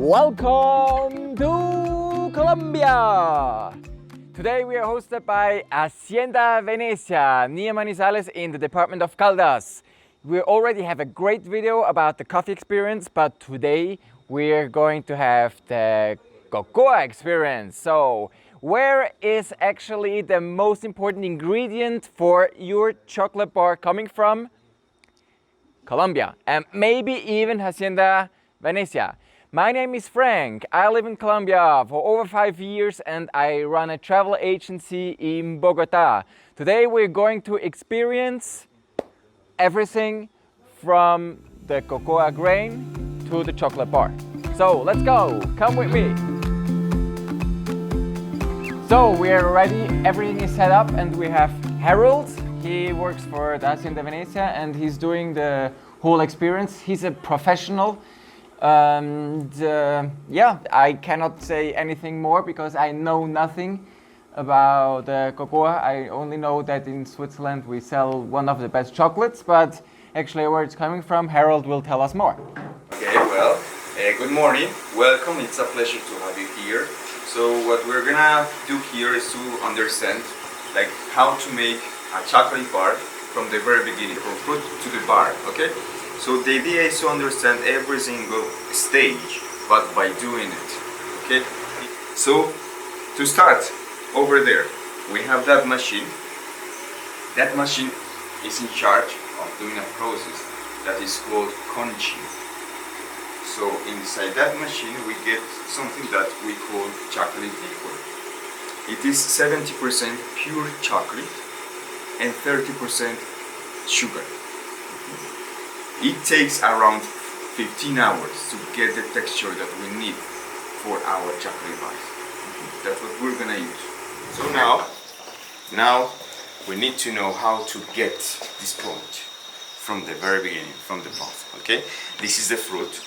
Welcome to Colombia! Today we are hosted by Hacienda Venecia, near Manizales in the department of Caldas. We already have a great video about the coffee experience, but today we're going to have the cocoa experience. So, where is actually the most important ingredient for your chocolate bar coming from? Colombia, and maybe even Hacienda Venecia. My name is Frank. I live in Colombia for over 5 years and I run a travel agency in Bogota. Today we're going to experience everything from the cocoa grain to the chocolate bar. So let's go, come with me. So we are ready, everything is set up and we have Harold. He works for the Hacienda Venecia and he's doing the whole experience. He's a professional. Yeah, I cannot say anything more because I know nothing about cocoa. I only know that in Switzerland we sell one of the best chocolates, but actually where it's coming from, Harold will tell us more. Okay, well, good morning, welcome, it's a pleasure to have you here. So what we're gonna do here is to understand like how to make a chocolate bar from the very beginning, from fruit to the bar, okay? So the idea is to understand every single stage, but by doing it, okay? So, to start, over there, we have that machine. That machine is in charge of doing a process that is called conching. So, inside that machine, we get something that we call chocolate liquor. It is 70% pure chocolate and 30% sugar. It takes around 15 hours to get the texture that we need for our chocolate bars. That's what we're gonna use. So now we need to know how to get this point from the very beginning, from the pot. Okay, this is the fruit.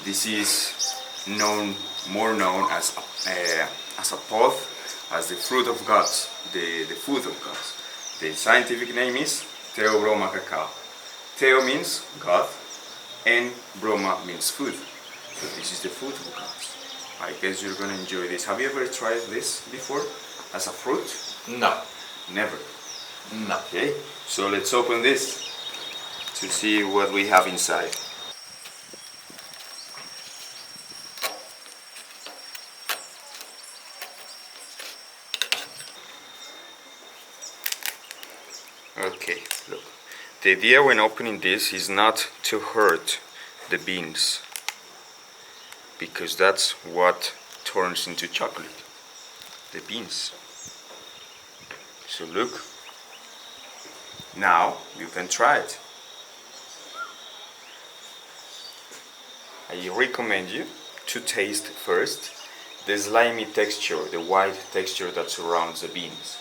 This is more known as a pod, as the fruit of gods, the food of gods. The scientific name is Theobroma Cacao. Theo means God and Broma means food. So this is the food of gods. I guess you're gonna enjoy this. Have you ever tried this before as a fruit? No. Never? No. Okay, so let's open this to see what we have inside. Okay, look. The idea when opening this is not to hurt the beans, because that's what turns into chocolate, the beans. So look, now you can try it. I recommend you to taste first the slimy texture, the white texture that surrounds the beans.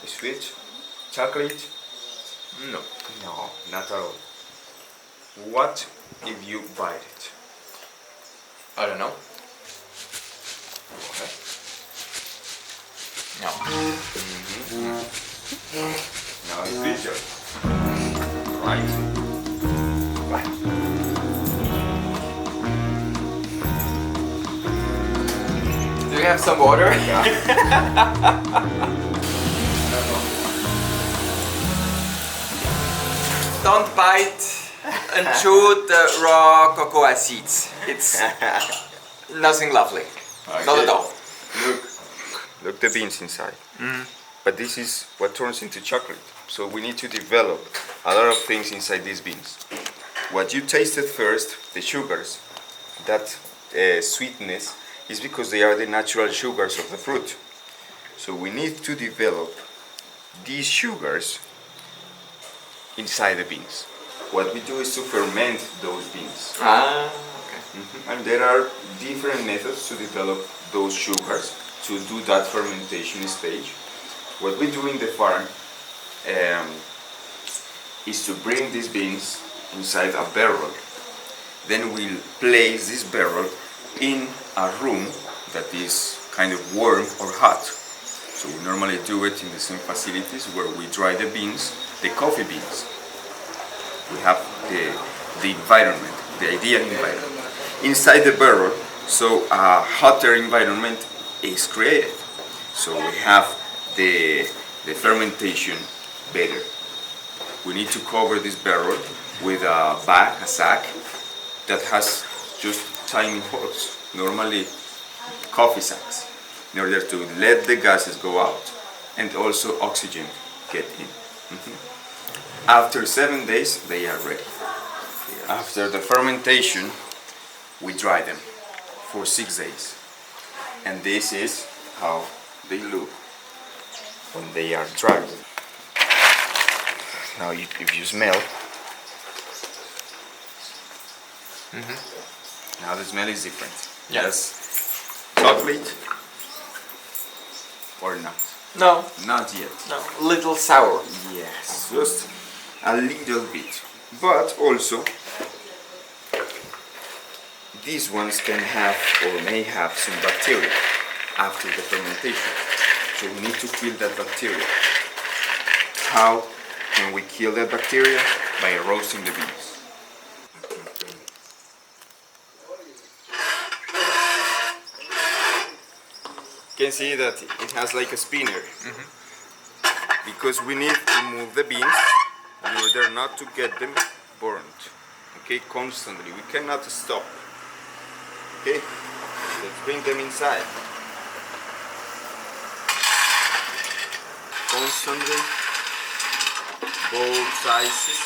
Sweet, chocolate? No, not at all. What if you bite it? I don't know. Okay. No. Now it's bitter. Right? Do you have some water? Don't bite and chew the raw cocoa seeds. It's nothing lovely. Okay. Not at all. Look the beans inside. But this is what turns into chocolate. So we need to develop a lot of things inside these beans. What you tasted first, the sugars, that sweetness, is because they are the natural sugars of the fruit. So we need to develop these sugars inside the beans. What we do is to ferment those beans. Okay. And there are different methods to develop those sugars to do that fermentation stage. What we do in the farm is to bring these beans inside a barrel. Then we'll place this barrel in a room that is kind of warm or hot. So we normally do it in the same facilities where we dry the beans, the coffee beans. We have the environment, the ideal environment. Inside the barrel, so a hotter environment is created. So we have the fermentation better. We need to cover this barrel with a bag, a sack, that has just tiny holes, normally coffee sacks, in order to let the gases go out and also oxygen get in. After 7 days, they are ready. After the fermentation, we dry them for 6 days. And this is how they look when they are dried. Now if you smell, now the smell is different. Yes. Chocolate or not? No, Not yet. no, little sour. Yes, just a little bit. But also, these ones can have or may have some bacteria after the fermentation. So we need to kill that bacteria. How can we kill that bacteria? By roasting the beans. You can see that it has like a spinner. Because we need to move the beans in order not to get them burnt. Okay, constantly. We cannot stop. Okay, let's bring them inside. Constantly, both sizes.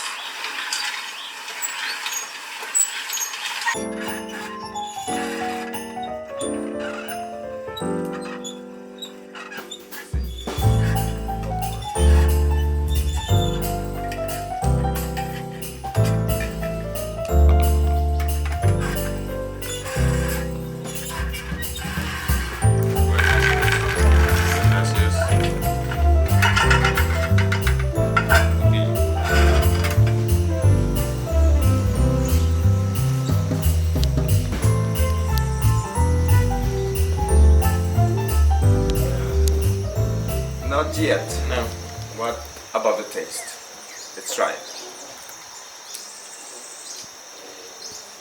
Not yet. No. What about the taste? Let's try it.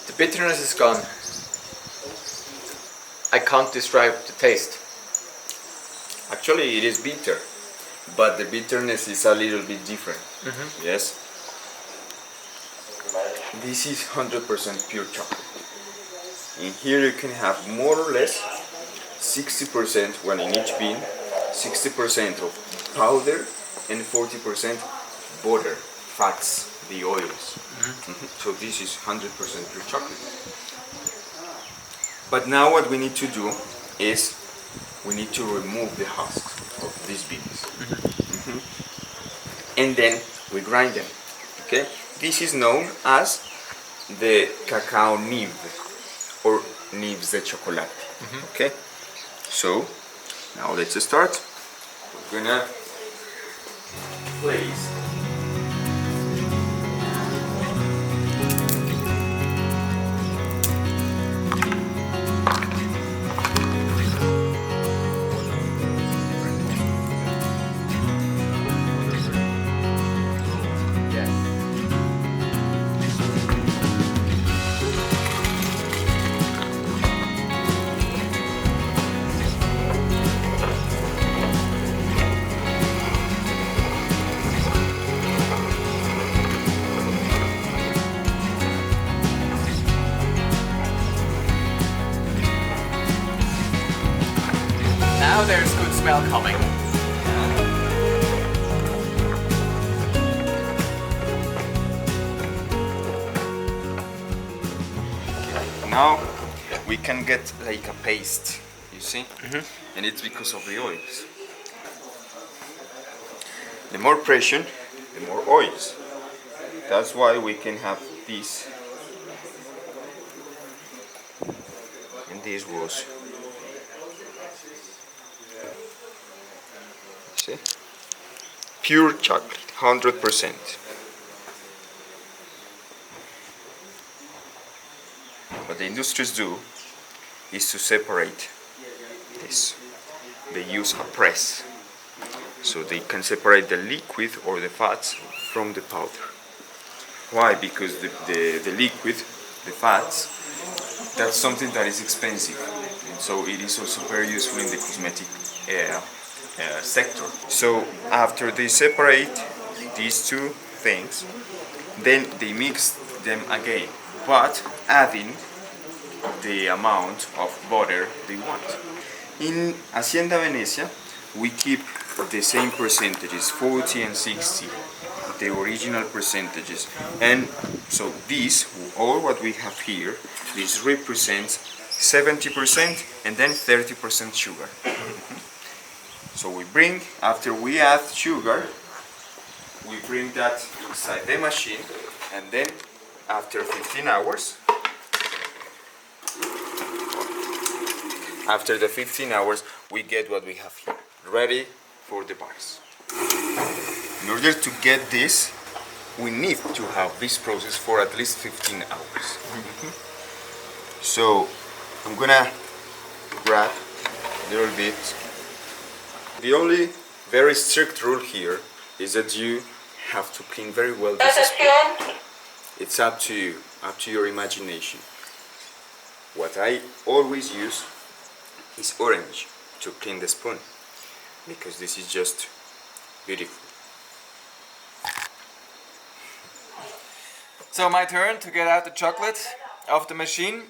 The bitterness is gone. I can't describe the taste. Actually, it is bitter, but the bitterness is a little bit different. Yes. This is 100% pure chocolate. In here you can have more or less 60%, well, in each bean, 60% of powder and 40% butter, fats, the oils. So this is 100% pure chocolate. But now what we need to do is we need to remove the husks of these beans. And then we grind them. Okay? This is known as the cacao nib or nibs de chocolate. Okay? So now let's start. We're gonna place Now there's good smell coming. now we can get like a paste, you see? And it's because of the oils. The more pressure, the more oils. That's why we can have this. And this was, see? Pure chocolate, 100%. What the industries do is to separate this. They use a press so they can separate the liquid or the fats from the powder. Why? Because the liquid, the fats, that's something that is expensive, and so it is also very useful in the cosmetic sector. So after they separate these two things, then they mix them again, but adding the amount of butter they want. In Hacienda Venecia, we keep the same percentages, 40 and 60, the original percentages. And so this, all what we have here, this represents 70% and then 30% sugar. So we bring, after we add sugar, we bring that inside the machine, and then after 15 hours, after the 15 hours, we get what we have here, ready for the bars. In order to get this, we need to have this process for at least 15 hours. So I'm gonna grab a little bit. The only very strict rule here is that you have to clean very well this spoon. It's up to you, up to your imagination. What I always use is orange to clean the spoon, because this is just beautiful. So my turn to get out the chocolate of the machine.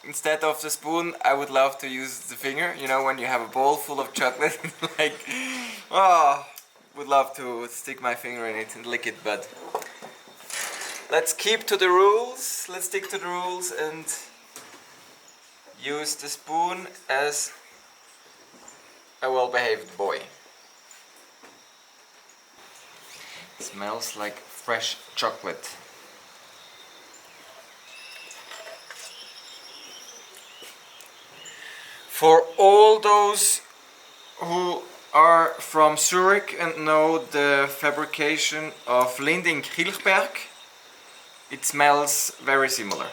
Instead of the spoon, I would love to use the finger. You know, when you have a bowl full of chocolate, like, oh, would love to stick my finger in it and lick it, but let's keep to the rules. Let's stick to the rules and use the spoon as a well-behaved boy. It smells like fresh chocolate. For all those who are from Zurich and know the fabrication of Linding Kilchberg, it smells very similar.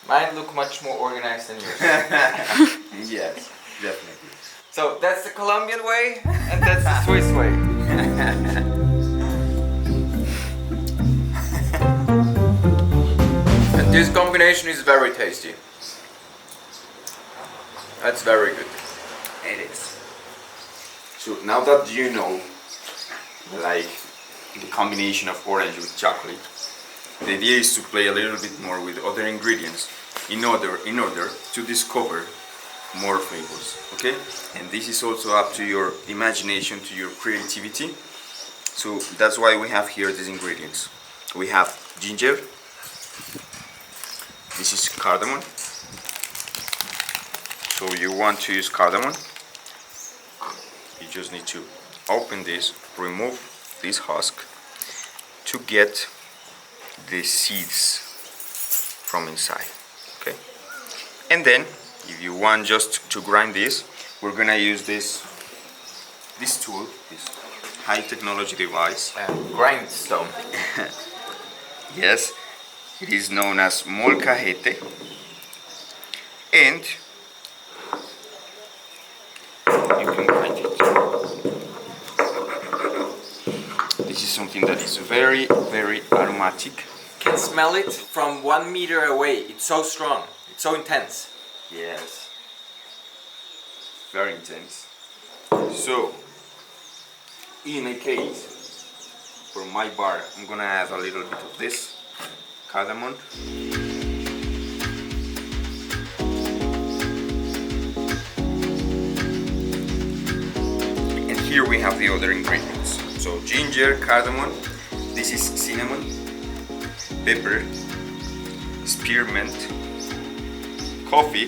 Mine look much more organized than yours. Yes, definitely. So that's the Colombian way and that's the Swiss way. And this combination is very tasty. That's very good. It is. So now that you know, like, the combination of orange with chocolate, the idea is to play a little bit more with other ingredients in order to discover more flavors, okay? And this is also up to your imagination, to your creativity. So that's why we have here these ingredients. We have ginger, this is cardamom. So you want to use cardamom, you just need to open this, remove this husk to get the seeds from inside, okay? And then if you want just to grind this, we're gonna use this tool, this high technology device. Grindstone. Yes, it is known as molcajete, and you can grind it. This is something that is very, very aromatic. You can smell it from 1 meter away. It's so strong. It's so intense. Yes, very intense. So, in a case, for my bar, I'm gonna add a little bit of this cardamom. And here we have the other ingredients. So ginger, cardamom, this is cinnamon, pepper, spearmint, coffee.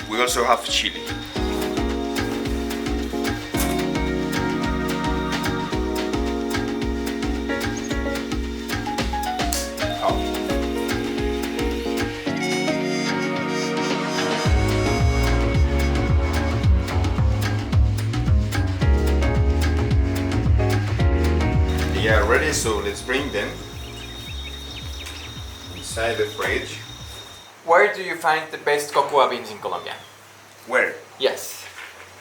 We also have chili. Yeah, ready? So let's bring them inside the fridge. Where do you find the best cocoa beans in Colombia? Where? Yes.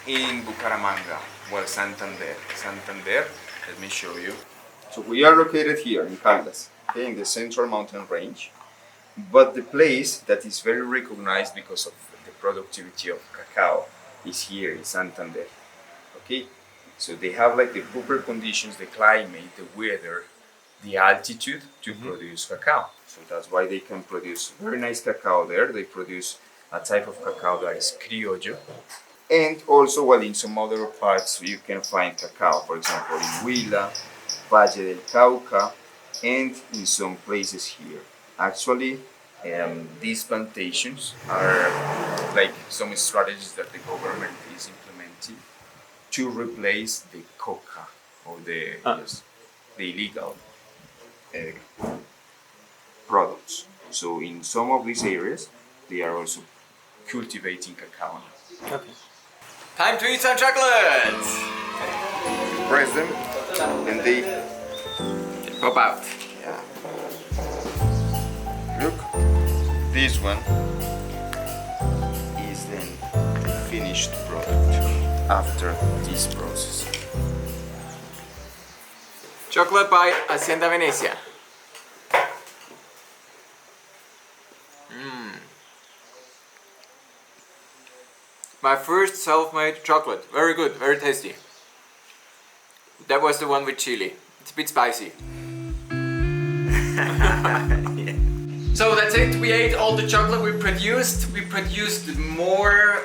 In Bucaramanga, well, Santander. Let me show you. So we are located here in Caldas, okay, in the central mountain range, but the place that is very recognized because of the productivity of cacao is here in Santander, okay? So they have like the proper conditions, the climate, the weather, the altitude to produce cacao. So that's why they can produce very nice cacao there. They produce a type of cacao that is criollo. And also, well, in some other parts you can find cacao, for example, in Huila, Valle del Cauca, and in some places here. Actually, these plantations are like some strategies that the government is implementing to replace the coca or the illegal products. So in some of these areas, they are also cultivating cacao. Okay. Time to eat some chocolates! Press them and they Pop out. yeah. Look, this one is then the finished product after this process. Chocolate by Hacienda Venecia. My first self-made chocolate. Very good, very tasty. That was the one with chili. It's a bit spicy. So that's it. We ate all the chocolate we produced. We produced more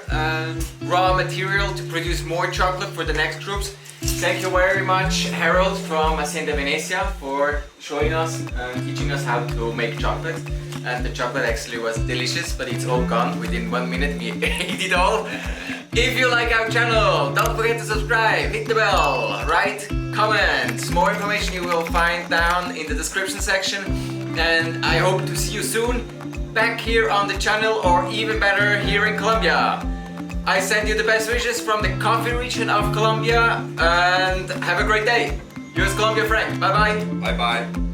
raw material to produce more chocolate for the next groups. Thank you very much, Harold from Hacienda Venecia, for showing us and teaching us how to make chocolate. And the chocolate actually was delicious, but it's all gone within 1 minute. We ate it all. If you like our channel, don't forget to subscribe, hit the bell, write comments. More information you will find down in the description section. And I hope to see you soon back here on the channel, or even better, here in Colombia. I send you the best wishes from the coffee region of Colombia, and have a great day. Yours, Colombiafrank. Bye bye. Bye bye.